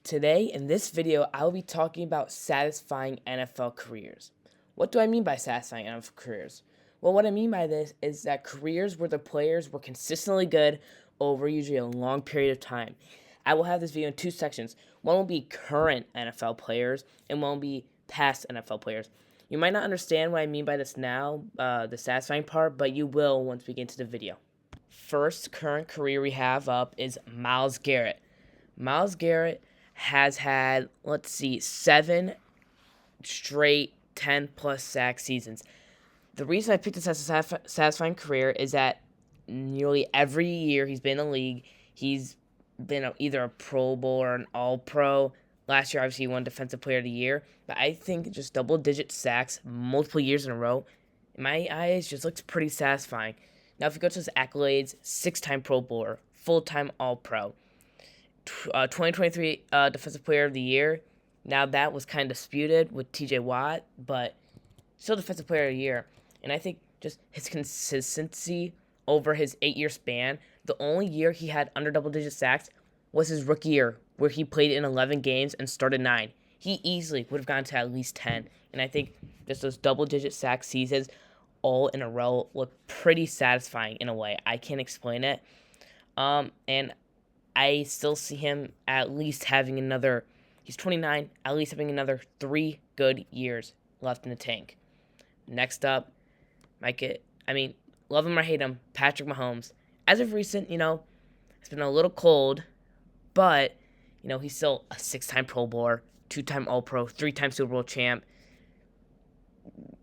Today, in this video, I will be talking about satisfying NFL careers. What do I mean by satisfying NFL careers? Well, what I mean by this is that careers where the players were consistently good over usually a long period of time. I will have this video in two sections. One will be current NFL players, and one will be past NFL players. You might not understand what I mean by this now, the satisfying part, but you will once we get into the video. First current career we have up is Myles Garrett. Myles Garrett has had, 7 straight 10 plus sack seasons. The reason I picked this as a satisfying career is that nearly every year he's been in the league, he's been either a Pro Bowl or an All Pro. Last year, obviously, he won Defensive Player of the Year. But I think just double-digit sacks multiple years in a row, in my eyes, just looks pretty satisfying. Now, if you go to his accolades, 6-time Pro Bowler, full-time All Pro. 2023 Defensive Player of the Year. Now that was kind of disputed with TJ Watt, but still Defensive Player of the Year. And I think just his consistency over his 8-year span, the only year he had under double-digit sacks was his rookie year, where he played in 11 games and started 9. He easily would have gone to at least 10. And I think just those double-digit sack seasons all in a row look pretty satisfying in a way. I can't explain it. And I still see him at least having another, he's 29, at least having another 3 good years left in the tank. Next up, love him or hate him, Patrick Mahomes. As of recent, it's been a little cold, but, he's still a 6-time Pro Bowler, 2-time All-Pro, 3-time Super Bowl champ.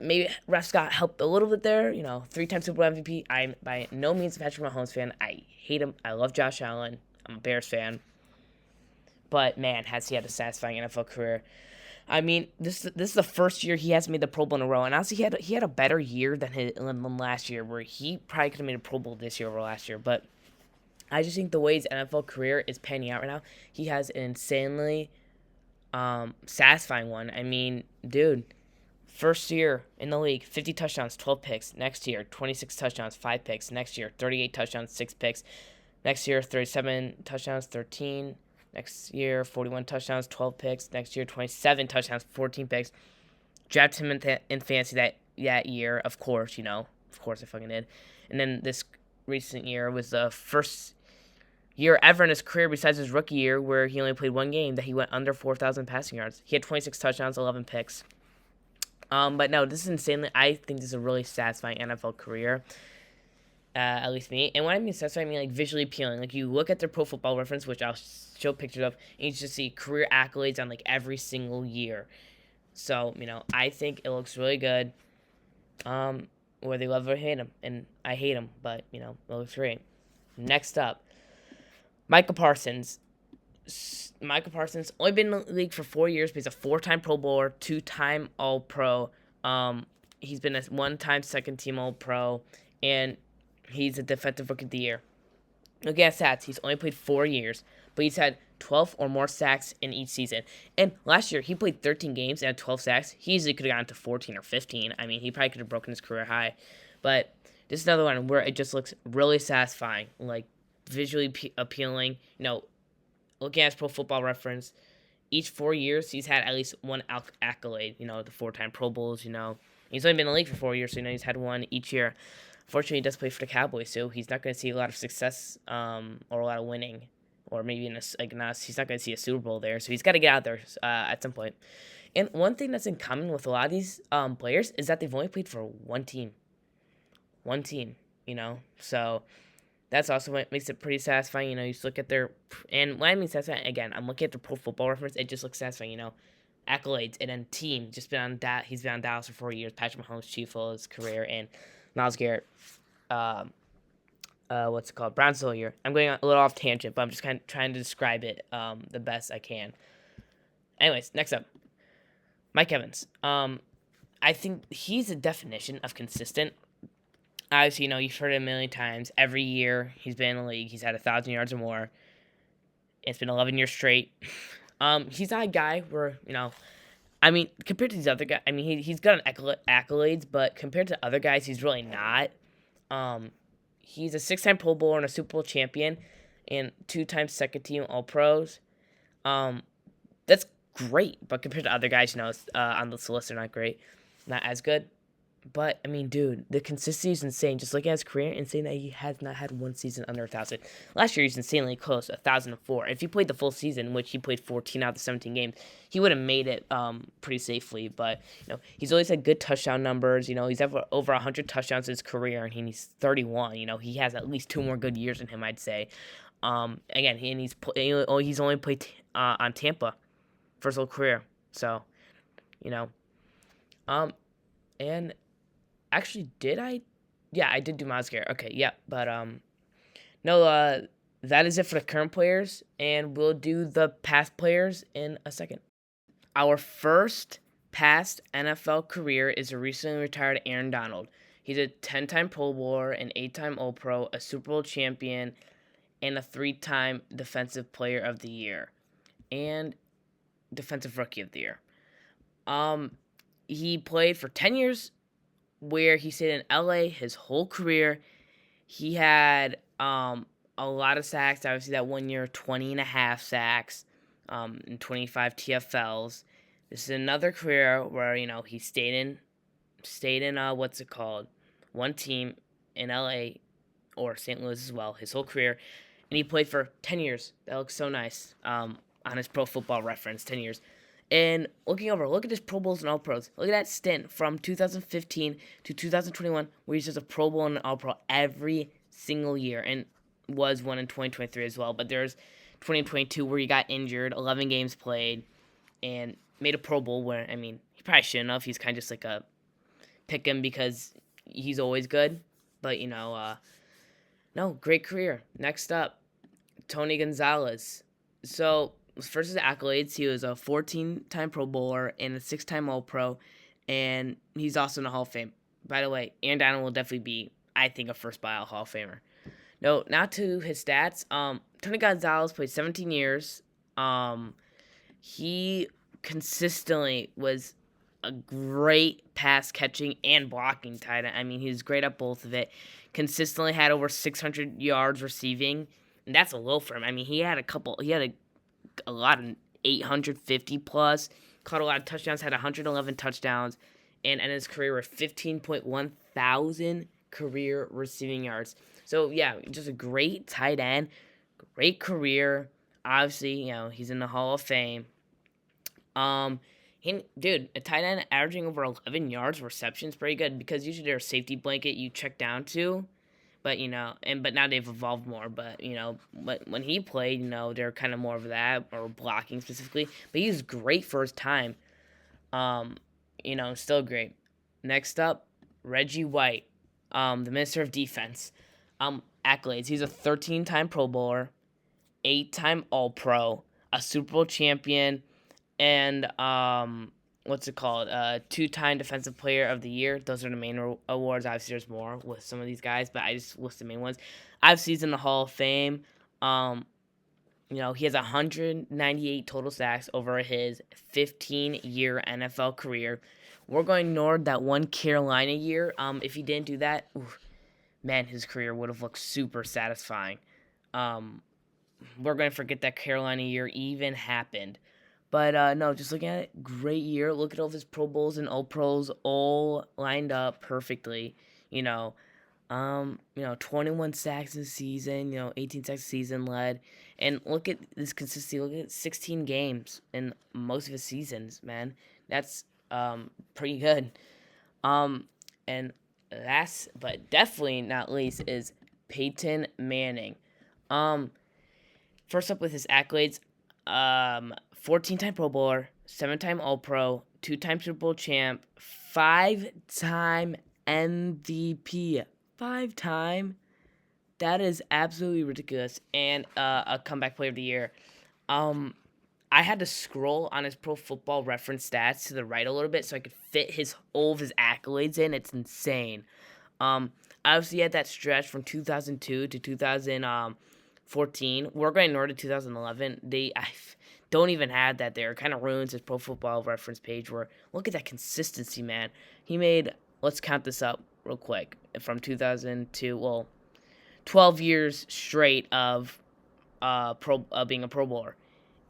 Maybe refs got helped a little bit there, 3-time Super Bowl MVP. I'm by no means a Patrick Mahomes fan. I hate him. I love Josh Allen. I'm a Bears fan. But, man, has he had a satisfying NFL career. This is the first year he has made the Pro Bowl in a row. And honestly, he had a better year than last year, where he probably could have made a Pro Bowl this year over last year. But I just think the way his NFL career is panning out right now, he has an insanely satisfying one. Dude, first year in the league, 50 touchdowns, 12 picks. Next year, 26 touchdowns, 5 picks. Next year, 38 touchdowns, 6 picks. Next year, 37 touchdowns, 13. Next year, 41 touchdowns, 12 picks. Next year, 27 touchdowns, 14 picks. Drafted him in fantasy that year, of course, Of course I fucking did. And then this recent year was the first year ever in his career besides his rookie year where he only played one game that he went under 4,000 passing yards. He had 26 touchdowns, 11 picks. But no, this is insanely. I think this is a really satisfying NFL career. At least me. And when I mean satisfying, I mean visually appealing. Like, you look at their Pro Football Reference, which I'll show pictures of, and you just see career accolades on every single year. So, I think it looks really good. Whether you love or hate him, and I hate him, but it looks great. Next up, Micah Parsons. Micah Parsons only been in the league for 4 years, but he's a 4-time Pro Bowler, 2-time All Pro. He's been a 1-time second-team All Pro, and he's a Defensive Rookie of the Year. Look at stats. He's only played 4 years, but he's had 12 or more sacks in each season. And last year, he played 13 games and had 12 sacks. He easily could have gotten to 14 or 15. He probably could have broken his career high. But this is another one where it just looks really satisfying, visually appealing. Looking at his Pro Football Reference, each 4 years, he's had at least one accolade. The 4-time Pro Bowls, He's only been in the league for 4 years, so, he's had one each year. Fortunately, he does play for the Cowboys, so he's not going to see a lot of success or a lot of winning, or maybe he's not going to see a Super Bowl there. So he's got to get out there at some point. And one thing that's in common with a lot of these players is that they've only played for one team. So that's also what makes it pretty satisfying. You just look at their, and when I mean satisfying, again, I'm looking at the Pro Football Reference. It just looks satisfying. Accolades, and then team. He's been on Dallas for 4 years. Patrick Mahomes, chief of his career, and Myles Garrett, Brownsville year. I'm going a little off tangent, but I'm just kind of trying to describe it the best I can. Anyways, next up, Mike Evans. I think he's a definition of consistent. Obviously, you've heard it a million times. Every year he's been in the league, he's had 1,000 yards or more. It's been 11 years straight. He's not a guy where, compared to these other guys, he's got accolades, but compared to other guys, he's really not. He's a 6-time Pro Bowler and a Super Bowl champion, and 2-time second-team All-Pros. That's great, but compared to other guys, on this list, they're not great, not as good. But I mean, dude, the consistency is insane. Just looking at his career, insane that he has not had one season under 1,000. Last year, he's insanely close, 1,004. If he played the full season, which he played 14 out of the 17 games, he would have made it pretty safely. But he's always had good touchdown numbers. He's over 100 touchdowns in his career, and he's 31. He has at least two more good years in him, I'd say. Again, he's only played on Tampa for his whole career. So, you know, and actually, did I? Yeah, I did do Myles Garrett. Okay, yeah, but no, that is it for the current players, and we'll do the past players in a second. Our first past NFL career is a recently retired Aaron Donald. He's a 10-time Pro Bowler, an 8-time All-Pro, a Super Bowl champion, and a 3-time Defensive Player of the Year, and Defensive Rookie of the Year. He played for 10 years, where he stayed in LA his whole career. He had a lot of sacks. Obviously, that 1 year, 20 and a half sacks, and 25 TFLs. This is another career where he stayed in one team in LA or St. Louis as well his whole career, and he played for 10 years. That looks so nice. On his Pro Football Reference, 10 years. And look at his Pro Bowls and All Pros. Look at that stint from 2015 to 2021, where he's just a Pro Bowl and an All Pro every single year, and was one in 2023 as well. But there's 2022 where he got injured, 11 games played, and made a Pro Bowl where, he probably shouldn't have. He's kind of just like a pick him because he's always good. But, no, great career. Next up, Tony Gonzalez. So, first his accolades, he was a 14-time Pro Bowler and a 6-time All-Pro, and he's also in the Hall of Fame. By the way, Aaron Donald will definitely be, I think, a first ballot Hall of Famer. No, not to his stats. Tony Gonzalez played 17 years. He consistently was a great pass catching and blocking tight end. He was great at both of it. Consistently had over 600 yards receiving, and that's a low for him. He had a lot of 850 plus, caught a lot of touchdowns, had 111 touchdowns, and ended his career with 15.1 thousand career receiving yards. So yeah, just a great tight end, great career. Obviously, he's in the Hall of Fame. Dude, a tight end averaging over 11 yards reception is pretty good, because usually they're a safety blanket you check down to. But, but now they've evolved more. But, but when he played, they're kind of more of that, or blocking specifically. But he's great for his time. Still great. Next up, Reggie White, the Minister of Defense. Accolades. He's a 13-time Pro Bowler, 8-time All-Pro, a Super Bowl champion, and, 2-time Defensive Player of the Year. Those are the main awards. Obviously, there's more with some of these guys, but I just list the main ones. Obviously, he's in the Hall of Fame. He has 198 total sacks over his 15-year NFL career. We're going to ignore that one Carolina year. If he didn't do that, man, his career would have looked super satisfying. We're going to forget that Carolina year even happened. But, no, just looking at it, great year. Look at all of his Pro Bowls and All-Pros all lined up perfectly. 21 sacks a season, 18 sacks a season led. And look at this consistency. Look at 16 games in most of his seasons, man. That's pretty good. And last, but definitely not least, is Peyton Manning. First up with his accolades, 14-time Pro Bowler, 7-time All-Pro, 2-time Super Bowl champ, 5-time MVP. 5-time? That is absolutely ridiculous. And a Comeback Player of the Year. I had to scroll on his Pro Football Reference stats to the right a little bit so I could fit all of his accolades in. It's insane. Obviously, he had that stretch from 2002 to 2014. We're going north to 2011. I don't even have that there. It kind of ruins his Pro Football Reference page. Where look at that consistency, man. He made, let's count this up real quick, from 2002. 12 years straight of being a Pro Bowler.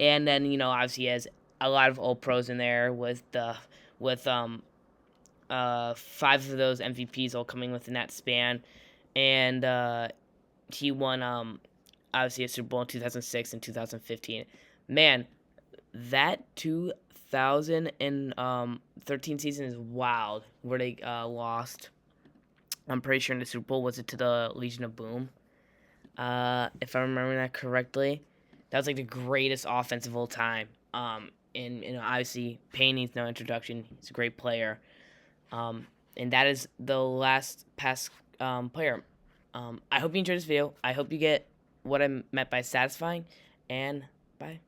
And then, obviously he has a lot of All Pros in there with 5 of those MVPs all coming within that span, and he won obviously a Super Bowl in 2006 and 2015. Man, that 2013 season is wild. Where they lost, I'm pretty sure in the Super Bowl, was it to the Legion of Boom? If I remember that correctly, that was like the greatest offense of all time. And obviously Payne needs no introduction. He's a great player. And that is the last past player. I hope you enjoyed this video. I hope you get what I meant by satisfying, and bye.